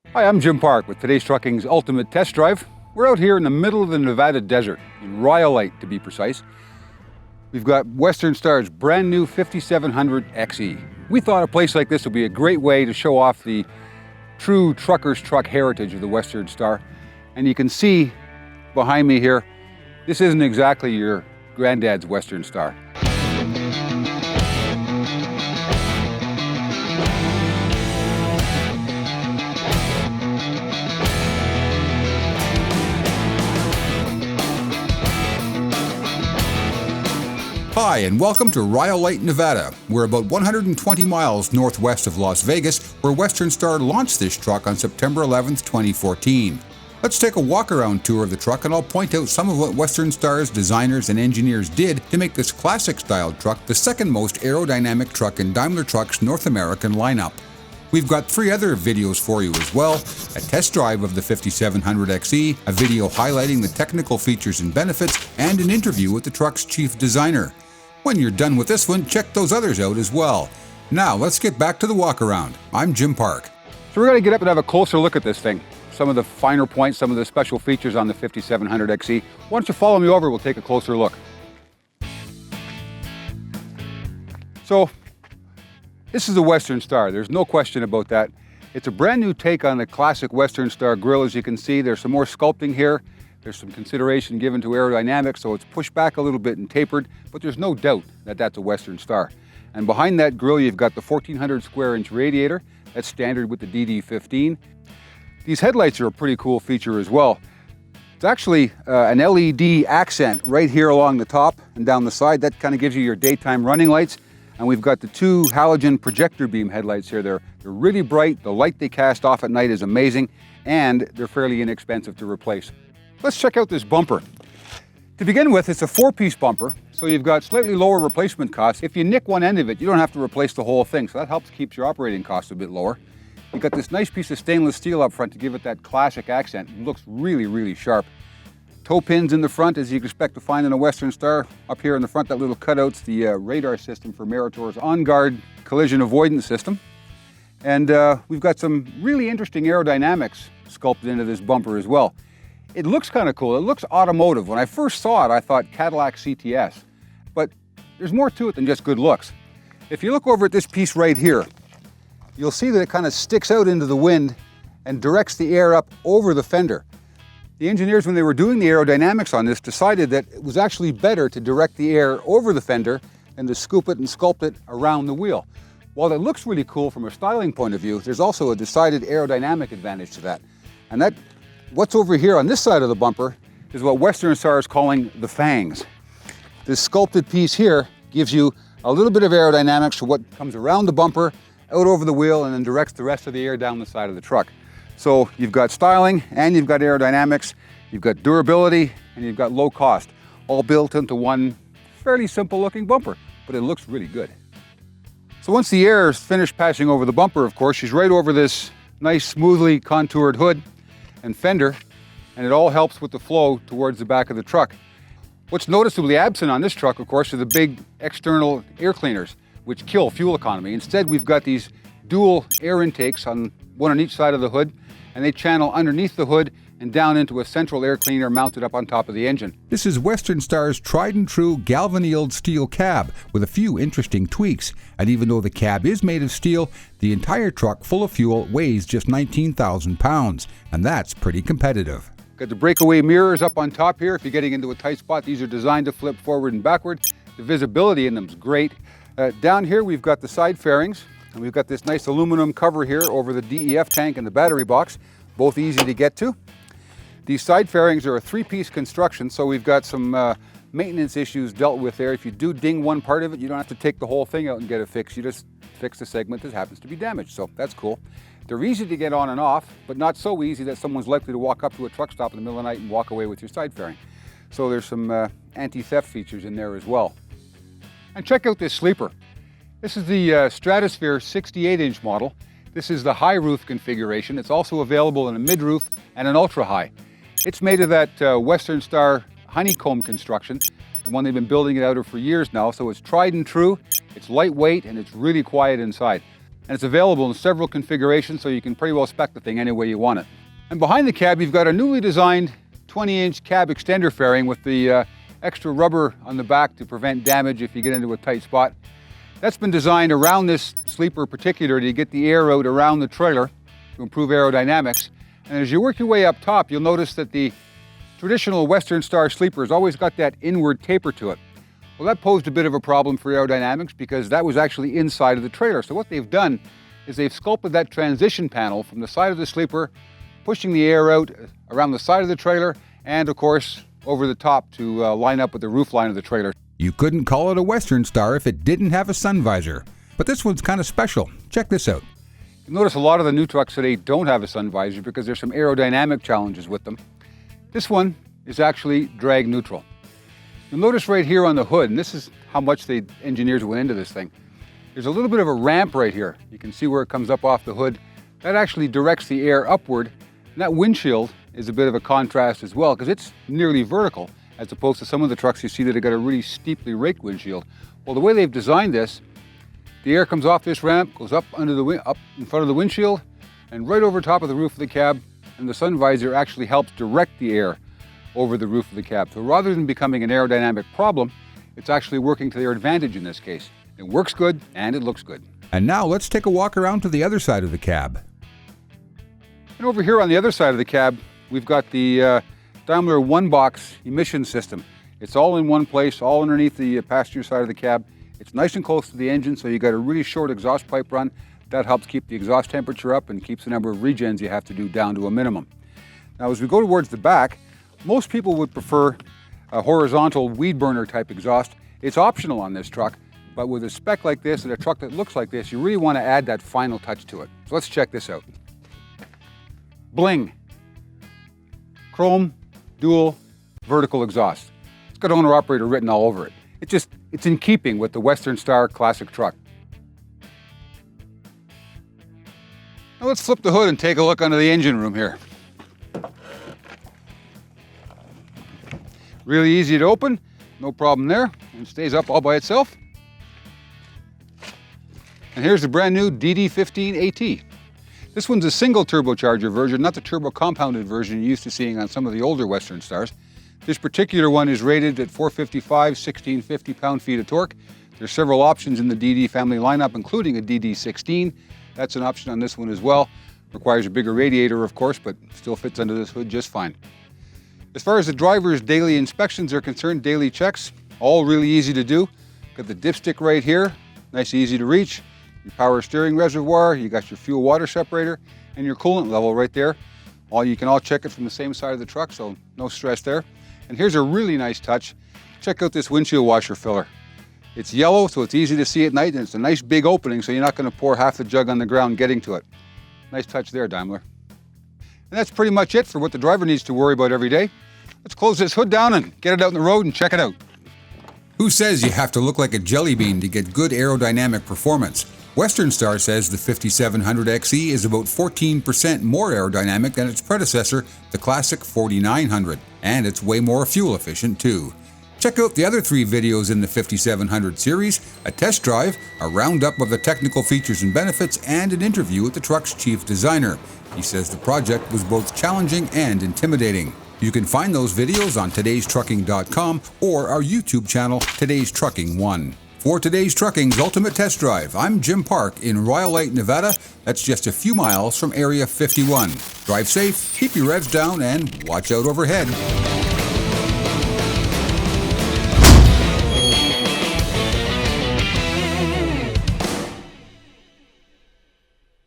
Hi, I'm Jim Park with today's Trucking's Ultimate Test Drive. We're out here in the middle of the Nevada desert, in Rhyolite to be precise. We've got Western Star's brand new 5700 XE. We thought a place like this would be a great way to show off the true trucker's truck heritage of the Western Star. And you can see behind me here, this isn't exactly your granddad's Western Star. Hi, and welcome to Rhyolite, Nevada. We're about 120 miles northwest of Las Vegas, where Western Star launched this truck on September 11th, 2014. Let's take a walk-around tour of the truck, and I'll point out some of what Western Star's designers and engineers did to make this classic-styled truck the second most aerodynamic truck in Daimler Truck's North American lineup. We've got 3 other videos for you as well: a test drive of the 5700 XE, a video highlighting the technical features and benefits, and an interview with the truck's chief designer. When you're done with this one, check those others out as well. Now, let's get back to the walk-around. I'm Jim Park. So we're going to get up and have a closer look at this thing. Some of the finer points, some of the special features on the 5700 XE. Why don't you follow me over, we'll take a closer look. So, this is the Western Star, there's no question about that. It's a brand new take on the classic Western Star grille. As you can see, there's some more sculpting here. There's some consideration given to aerodynamics, so it's pushed back a little bit and tapered, but there's no doubt that that's a Western Star. And behind that grille, you've got the 1400 square inch radiator. That's standard with the DD15. These headlights are a pretty cool feature as well. It's actually an LED accent right here along the top and down the side. That kind of gives you your daytime running lights. And we've got the 2 halogen projector beam headlights here. They're really bright. The light they cast off at night is amazing, and they're fairly inexpensive to replace. Let's check out this bumper. To begin with, it's a 4-piece bumper, so you've got slightly lower replacement costs. If you nick one end of it, you don't have to replace the whole thing, so that helps keep your operating costs a bit lower. You've got this nice piece of stainless steel up front to give it that classic accent. It looks really, really sharp. Toe pins in the front, as you'd expect to find in a Western Star. Up here in the front, that little cutout's the radar system for Meritor's on-guard collision avoidance system. And we've got some really interesting aerodynamics sculpted into this bumper as well. It looks kind of cool. It looks automotive. When I first saw it, I thought Cadillac CTS. But there's more to it than just good looks. If you look over at this piece right here, you'll see that it kind of sticks out into the wind and directs the air up over the fender. The engineers, when they were doing the aerodynamics on this, decided that it was actually better to direct the air over the fender than to scoop it and sculpt it around the wheel. While it looks really cool from a styling point of view, there's also a decided aerodynamic advantage to that. And that what's over here on this side of the bumper is what Western Star is calling the fangs. This sculpted piece here gives you a little bit of aerodynamics for what comes around the bumper, out over the wheel, and then directs the rest of the air down the side of the truck. So you've got styling, and you've got aerodynamics, you've got durability, and you've got low cost, all built into one fairly simple looking bumper, but it looks really good. So once the air is finished passing over the bumper, of course, she's right over this nice smoothly contoured hood and fender, and it all helps with the flow towards the back of the truck. What's noticeably absent on this truck, of course, are the big external air cleaners, which kill fuel economy. Instead, we've got these dual air intakes, one on each side of the hood, and they channel underneath the hood and down into a central air cleaner mounted up on top of the engine. This is Western Star's tried and true galvanized steel cab with a few interesting tweaks. And even though the cab is made of steel, the entire truck full of fuel weighs just 19,000 pounds, and that's pretty competitive. Got the breakaway mirrors up on top here. If you're getting into a tight spot, these are designed to flip forward and backward. The visibility in them is great. Down here we've got the side fairings, and we've got this nice aluminum cover here over the DEF tank and the battery box, both easy to get to. These side fairings are a 3-piece construction, so we've got some maintenance issues dealt with there. If you do ding one part of it, you don't have to take the whole thing out and get it fixed. You just fix the segment that happens to be damaged, so that's cool. They're easy to get on and off, but not so easy that someone's likely to walk up to a truck stop in the middle of the night and walk away with your side fairing. So there's some anti-theft features in there as well. And check out this sleeper. This is the Stratosphere 68-inch model. This is the high roof configuration. It's also available in a mid-roof and an ultra-high. It's made of that Western Star honeycomb construction, the one they've been building it out of for years now, so it's tried and true, it's lightweight, and it's really quiet inside. and it's available in several configurations, so you can pretty well spec the thing any way you want it. And behind the cab, you've got a newly designed 20-inch cab extender fairing with the extra rubber on the back to prevent damage if you get into a tight spot. That's been designed around this sleeper particularly to get the air out around the trailer to improve aerodynamics. And as you work your way up top, you'll notice that the traditional Western Star sleeper has always got that inward taper to it. Well, that posed a bit of a problem for aerodynamics because that was actually inside of the trailer. So what they've done is they've sculpted that transition panel from the side of the sleeper, pushing the air out around the side of the trailer and, of course, over the top to line up with the roof line of the trailer. You couldn't call it a Western Star if it didn't have a sun visor. But this one's kind of special. Check this out. You'll notice a lot of the new trucks today don't have a sun visor because there's some aerodynamic challenges with them. This one is actually drag neutral. You'll notice right here on the hood, and this is how much the engineers went into this thing, there's a little bit of a ramp right here. You can see where it comes up off the hood. That actually directs the air upward, and that windshield is a bit of a contrast as well because it's nearly vertical as opposed to some of the trucks you see that have got a really steeply raked windshield. Well, the way they've designed this, the air comes off this ramp, goes up up in front of the windshield, and right over top of the roof of the cab, and the sun visor actually helps direct the air over the roof of the cab. So rather than becoming an aerodynamic problem, it's actually working to their advantage in this case. It works good and it looks good. And now let's take a walk around to the other side of the cab. And over here on the other side of the cab, we've got the Daimler one-box emission system. It's all in one place, all underneath the passenger side of the cab. It's nice and close to the engine, so you've got a really short exhaust pipe run. That helps keep the exhaust temperature up and keeps the number of regens you have to do down to a minimum. Now, as we go towards the back, most people would prefer a horizontal weed burner type exhaust. It's optional on this truck, but with a spec like this and a truck that looks like this, you really want to add that final touch to it. So let's check this out. Bling. Chrome, dual, vertical exhaust. It's got owner-operator written all over it. It's in keeping with the Western Star classic truck. Now let's flip the hood and take a look under the engine room here. Really easy to open, no problem there, and stays up all by itself. And here's the brand new DD15 AT. This one's a single turbocharger version, not the turbo compounded version you're used to seeing on some of the older Western Stars. This particular one is rated at 455, 1650 pound-feet of torque. There's several options in the DD family lineup, including a DD16. That's an option on this one as well. Requires a bigger radiator, of course, but still fits under this hood just fine. As far as the driver's daily inspections are concerned, daily checks, all really easy to do. Got the dipstick right here, nice easy to reach. Your power steering reservoir, you got your fuel water separator, and your coolant level right there. You can all check it from the same side of the truck, so no stress there. And here's a really nice touch. Check out this windshield washer filler. It's yellow, so it's easy to see at night, and it's a nice big opening, so you're not going to pour half the jug on the ground getting to it. Nice touch there, Daimler. And that's pretty much it for what the driver needs to worry about every day. Let's close this hood down and get it out on the road and check it out. Who says you have to look like a jelly bean to get good aerodynamic performance? Western Star says the 5700XE is about 14% more aerodynamic than its predecessor, the classic 4900, and it's way more fuel efficient too. Check out the other 3 videos in the 5700 series, a test drive, a roundup of the technical features and benefits, and an interview with the truck's chief designer. He says the project was both challenging and intimidating. You can find those videos on todaystrucking.com or our YouTube channel, Today's Trucking 1. For Today's Trucking's Ultimate Test Drive, I'm Jim Park in Rhyolite, Nevada. That's just a few miles from Area 51. Drive safe, keep your revs down, and watch out overhead.